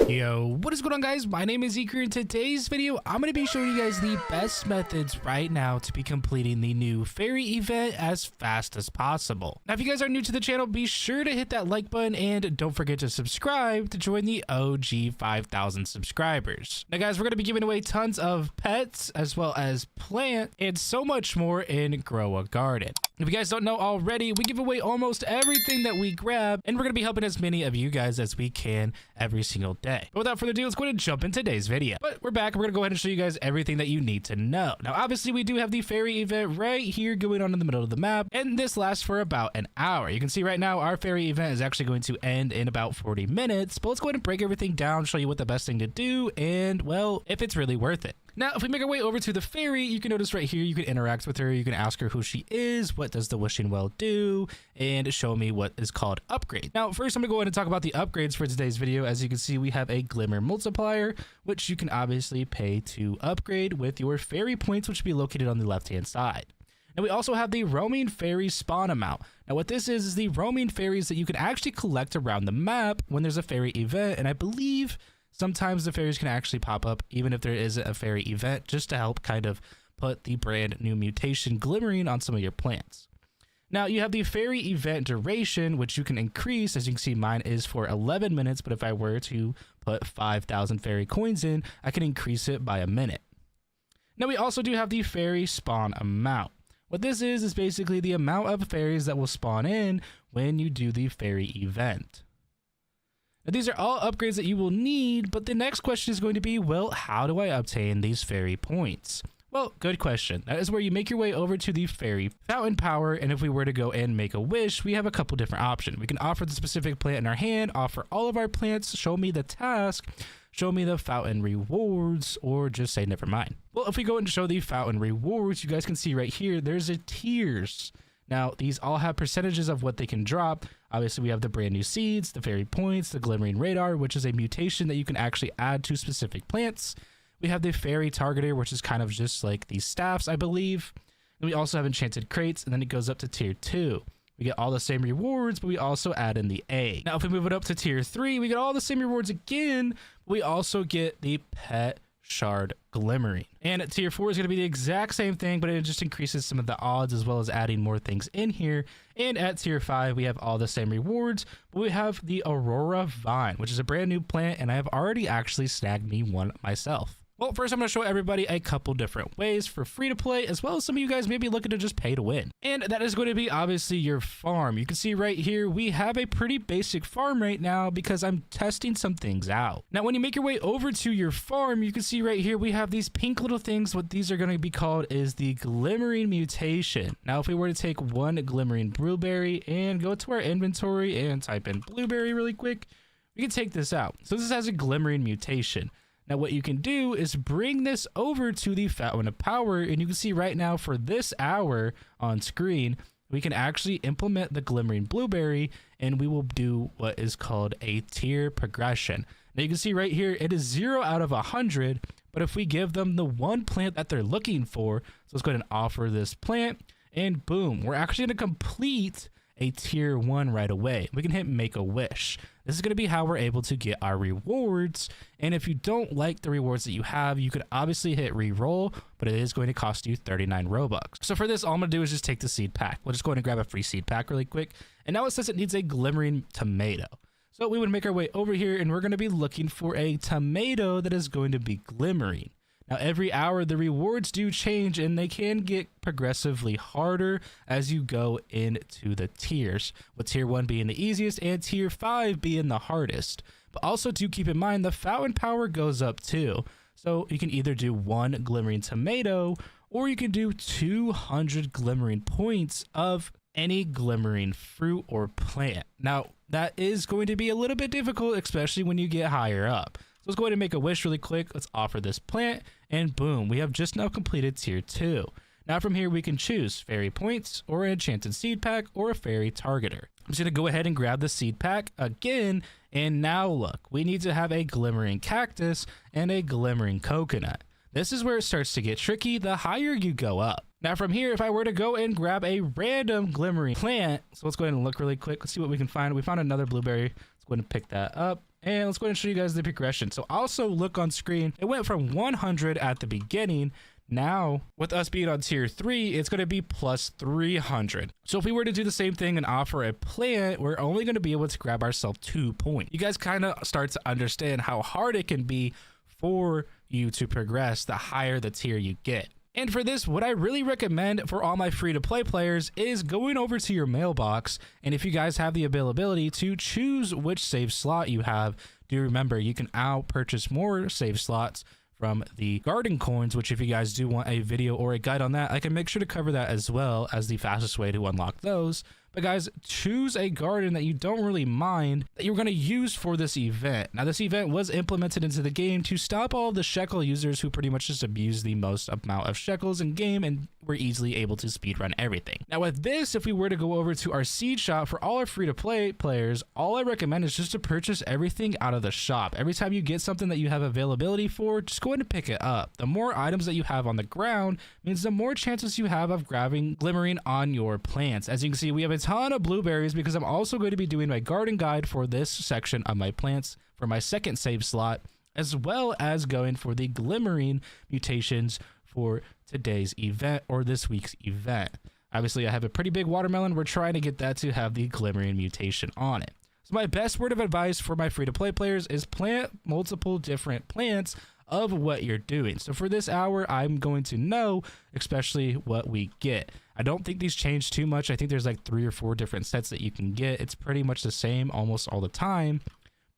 Yo, what is going on, guys? My name is Eker. In today's video, I'm going to be showing you guys the best methods right now to be completing the new fairy event as fast as possible. Now, if you guys are new to the channel, be sure to hit that like button and don't forget to subscribe to join the OG 5,000 subscribers. Now, guys, we're going to be giving away tons of pets as well as plant and so much more in Grow a Garden. If you guys don't know already, we give away almost everything that we grab, and we're going to be helping as many of you guys as we can every single day. But without further ado, let's go ahead and jump into today's video. But we're back. We're going to go ahead and show you guys everything that you need to know. Now, obviously, we do have the fairy event right here going on in the middle of the map, and this lasts for about an hour. You can see right now our fairy event is actually going to end in about 40 minutes, but let's go ahead and break everything down, show you what the best thing to do, and, well, if it's really worth it. Now, if we make our way over to the fairy, you can notice right here, you can interact with her. You can ask her who she is, what does the wishing well do, and show me what is called upgrade. Now, first, I'm going to go ahead and talk about the upgrades for today's video. As you can see, we have a glimmer multiplier, which you can obviously pay to upgrade with your fairy points, which will be located on the left-hand side. Now, we also have the roaming fairy spawn amount. Now, what this is the roaming fairies that you can actually collect around the map when there's a fairy event, and I believe sometimes the fairies can actually pop up even if there isn't a fairy event, just to help kind of put the brand new mutation glimmering on some of your plants. Now, you have the fairy event duration, which you can increase. As you can see, mine is for 11 minutes, but if I were to put 5,000 fairy coins in, I can increase it by a minute. Now, we also do have the fairy spawn amount. What this is basically the amount of fairies that will spawn in when you do the fairy event. Now, these are all upgrades that you will need, but the next question is going to be, well, how do I obtain these fairy points? Well, good question. That is where you make your way over to the fairy fountain power, and if we were to go and make a wish, we have a couple different options. We can offer the specific plant in our hand, offer all of our plants, show me the task, show me the fountain rewards, or just say never mind. Well, if we go and show the fountain rewards, you guys can see right here, there's a tiers. Now, these all have percentages of what they can drop. Obviously, we have the brand new seeds, the fairy points, the glimmering radar, which is a mutation that you can actually add to specific plants. We have the fairy targeter, which is kind of just like these staffs, I believe. And we also have enchanted crates, and then it goes up to tier 2. We get all the same rewards, but we also add in the egg. Now, if we move it up to tier 3, we get all the same rewards again, but we also get the pet shard glimmering. And at tier 4 is going to be the exact same thing, but it just increases some of the odds as well as adding more things in here. And at tier 5, we have all the same rewards, but we have the Aurora Vine, which is a brand new plant, and I have already actually snagged me one myself. Well, first I'm going to show everybody a couple different ways for free to play, as well as some of you guys may be looking to just pay to win. And that is going to be obviously your farm. You can see right here, we have a pretty basic farm right now because I'm testing some things out. Now, when you make your way over to your farm, you can see right here, we have these pink little things. What these are going to be called is the glimmering mutation. Now, if we were to take one glimmering blueberry and go to our inventory and type in blueberry really quick, we can take this out. So this has a glimmering mutation. Now, what you can do is bring this over to the fountain of power, and you can see right now for this hour on screen, we can actually implement the glimmering blueberry, and we will do what is called a tier progression. Now, you can see right here, it is 0 out of 100, but if we give them the one plant that they're looking for, so let's go ahead and offer this plant, and boom, we're actually going to complete a tier 1 right away. We can hit make a wish. This is going to be how we're able to get our rewards, and if you don't like the rewards that you have, you could obviously hit re-roll, but it is going to cost you 39 Robux. So for this, all I'm going to do is just take the seed pack. We'll just go ahead and grab a free seed pack really quick, and now it says it needs a glimmering tomato. So we would make our way over here, and we're going to be looking for a tomato that is going to be glimmering. Now, every hour, the rewards do change, and they can get progressively harder as you go into the tiers, with tier 1 being the easiest and tier 5 being the hardest. But also do keep in mind the fountain power goes up too. So you can either do one glimmering tomato, or you can do 200 glimmering points of any glimmering fruit or plant. Now, that is going to be a little bit difficult, especially when you get higher up. So let's go ahead and make a wish really quick. Let's offer this plant, and boom, we have just now completed tier 2. Now from here, we can choose fairy points or an enchanted seed pack or a fairy targeter. I'm just going to go ahead and grab the seed pack again, and now look, we need to have a glimmering cactus and a glimmering coconut. This is where it starts to get tricky the higher you go up. Now from here, if I were to go and grab a random glimmering plant, so let's go ahead and look really quick. Let's see what we can find. We found another blueberry. Let's go ahead and pick that up. And let's go ahead and show you guys the progression. So also look on screen, it went from 100 at the beginning. Now, with us being on tier 3, it's going to be plus 300. So if we were to do the same thing and offer a plant, we're only going to be able to grab ourselves 2 points. You guys kind of start to understand how hard it can be for you to progress the higher the tier you get. And for this, what I really recommend for all my free-to-play players is going over to your mailbox, and if you guys have the availability to choose which save slot you have, do remember you can now purchase more save slots from the garden coins, which if you guys do want a video or a guide on that, I can make sure to cover that as well as the fastest way to unlock those. But guys, choose a garden that you don't really mind that you're going to use for this event. Now, this event was implemented into the game to stop all of the shekel users who pretty much just abuse the most amount of shekels in game and were easily able to speedrun everything. Now, with this, if we were to go over to our seed shop for all our free-to-play players, all I recommend is just to purchase everything out of the shop. Every time you get something that you have availability for, just go ahead and pick it up. The more items that you have on the ground means the more chances you have of grabbing glimmering on your plants. As you can see, we have a ton of blueberries because I'm also going to be doing my garden guide for this section of my plants for my second save slot, as well as going for the glimmering mutations for today's event or this week's event. Obviously, I have a pretty big watermelon. We're trying to get that to have the glimmering mutation on it. So my best word of advice for my free-to-play players is plant multiple different plants of what you're doing. So for this hour, I'm going to know especially what we get. I don't think these change too much. I think there's like 3 or 4 different sets that you can get. It's pretty much the same almost all the time.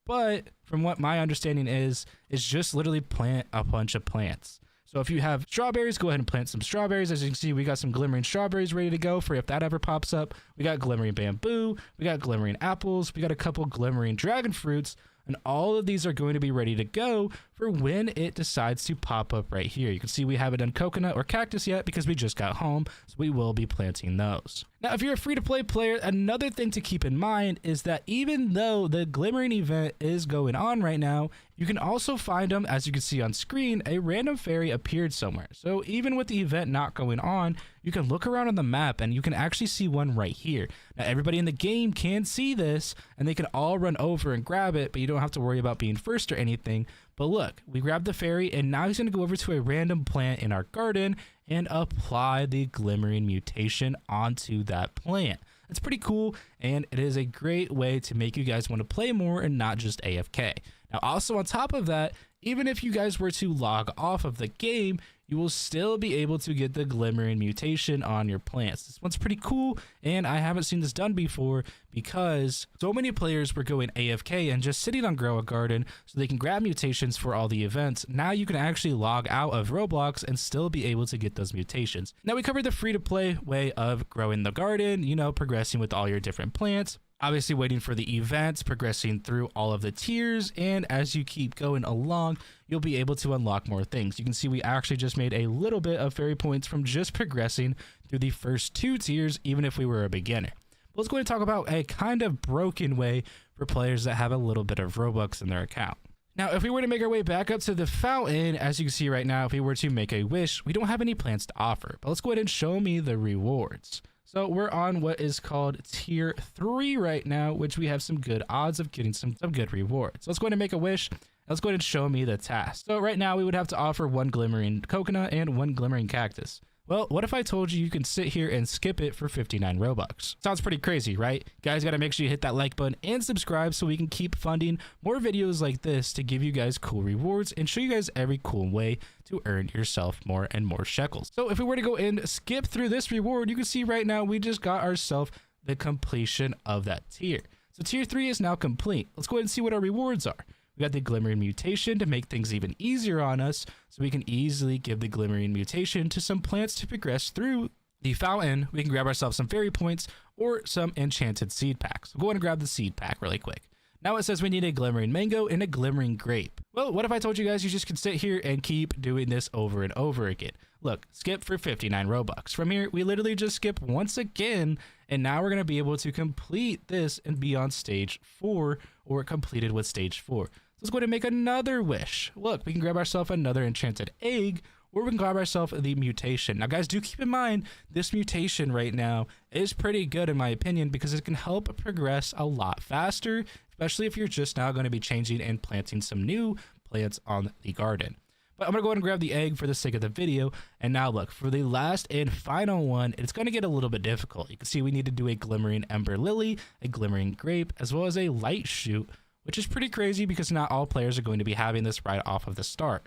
But from what my understanding is just literally plant a bunch of plants. So if you have strawberries, go ahead and plant some strawberries. As you can see, we got some glimmering strawberries ready to go for if that ever pops up. We got glimmering bamboo, we got glimmering apples, we got a couple glimmering dragon fruits, and all of these are going to be ready to go for when it decides to pop up right here. You can see we haven't done coconut or cactus yet because we just got home, so we will be planting those. Now, if you're a free-to-play player, another thing to keep in mind is that even though the glimmering event is going on right now, you can also find them, as you can see on screen, a random fairy appeared somewhere. So even with the event not going on, you can look around on the map and you can actually see one right here. Now, everybody in the game can see this and they can all run over and grab it, but you don't have to worry about being first or anything. But look, we grabbed the fairy and now he's going to go over to a random plant in our garden and apply the glimmering mutation onto that plant. It's pretty cool, and it is a great way to make you guys want to play more and not just AFK. Now, also on top of that, even if you guys were to log off of the game, you will still be able to get the glimmering mutation on your plants. This one's pretty cool, and I haven't seen this done before because so many players were going AFK and just sitting on Grow a Garden so they can grab mutations for all the events. Now you can actually log out of Roblox and still be able to get those mutations. Now, we covered the free-to-play way of growing the garden, you know, progressing with all your different plants. Obviously waiting for the events, progressing through all of the tiers, and as you keep going along, you'll be able to unlock more things. You can see we actually just made a little bit of fairy points from just progressing through the first 2 tiers, even if we were a beginner. But let's go ahead and talk about a kind of broken way for players that have a little bit of Robux in their account. Now, if we were to make our way back up to the fountain, as you can see right now, if we were to make a wish, we don't have any plants to offer. But let's go ahead and show me the rewards. So we're on what is called tier 3 right now, which we have some good odds of getting some good rewards. Let's go ahead and make a wish. Let's go ahead and show me the task. So right now we would have to offer 1 glimmering coconut and 1 glimmering cactus. Well, what if I told you you can sit here and skip it for 59 Robux? Sounds pretty crazy, right? Guys, gotta make sure you hit that like button and subscribe so we can keep funding more videos like this to give you guys cool rewards and show you guys every cool way to earn yourself more and more shekels. So if we were to go and skip through this reward, you can see right now we just got ourselves the completion of that tier. So tier 3 is now complete. Let's go ahead and see what our rewards are. We got the glimmering mutation to make things even easier on us, so we can easily give the glimmering mutation to some plants to progress through the fountain. We can grab ourselves some fairy points or some enchanted seed packs. So go ahead and grab the seed pack really quick. Now it says we need a glimmering mango and a glimmering grape. Well, what if I told you guys you just could sit here and keep doing this over and over again? Look, skip for 59 Robux. From here, we literally just skip once again, and now we're going to be able to complete this and be on stage 4 or completed with stage 4. So let's go ahead and make another wish. Look, we can grab ourselves another enchanted egg, or we can grab ourselves the mutation. Now, guys, do keep in mind, this mutation right now is pretty good in my opinion because it can help progress a lot faster. If especially if you're just now going to be changing and planting some new plants on the garden. But I'm going to go ahead and grab the egg for the sake of the video. And now look, for the last and final one, it's going to get a little bit difficult. You can see we need to do a glimmering ember lily, a glimmering grape, as well as a light shoot, which is pretty crazy because not all players are going to be having this right off of the start.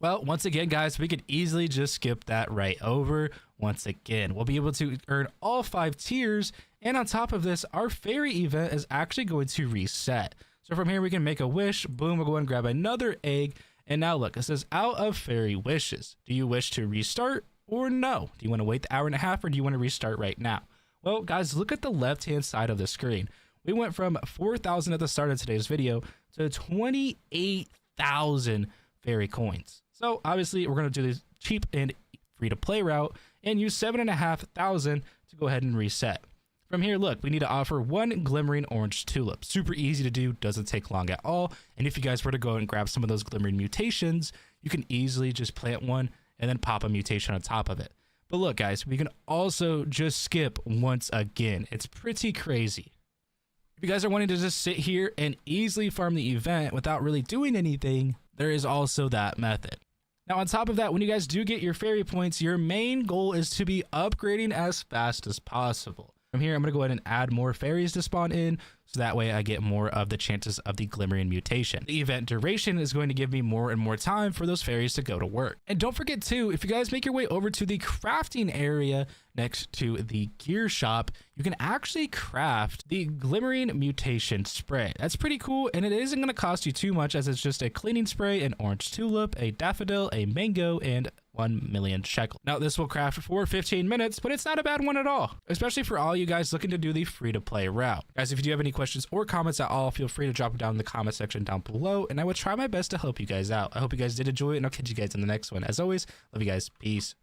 Well, once again, guys, we could easily just skip that right over. Once again, we'll be able to earn all 5 tiers. And on top of this, our fairy event is actually going to reset. So from here, we can make a wish. Boom, we'll go and grab another egg. And now look, it says out of fairy wishes. Do you wish to restart or no? Do you want to wait the hour and a half or do you want to restart right now? Well, guys, look at the left-hand side of the screen. We went from 4,000 at the start of today's video to 28,000 fairy coins. So obviously we're going to do this cheap and free to play route and use 7,500 to go ahead and reset. From here, look, we need to offer 1 glimmering orange tulip. Super easy to do, doesn't take long at all. And if you guys were to go and grab some of those glimmering mutations, you can easily just plant one and then pop a mutation on top of it. But look, guys, we can also just skip once again. It's pretty crazy. If you guys are wanting to just sit here and easily farm the event without really doing anything, there is also that method. Now, on top of that, when you guys do get your fairy points, your main goal is to be upgrading as fast as possible. From here, I'm going to go ahead and add more fairies to spawn in, so that way I get more of the chances of the glimmering mutation. The event duration is going to give me more and more time for those fairies to go to work. And don't forget too, if you guys make your way over to the crafting area next to the gear shop, you can actually craft the glimmering mutation spray. That's pretty cool, and it isn't going to cost you too much as it's just a cleaning spray, an orange tulip, a daffodil, a mango, and 1 million shekel. Now this will craft for 15 minutes, but it's not a bad one at all, especially for all you guys looking to do the free to play route. Guys, if you do have any questions or comments at all, feel free to drop them down in the comment section down below, and I will try my best to help you guys out. I hope you guys did enjoy it, and I'll catch you guys in the next one. As always, love you guys. Peace.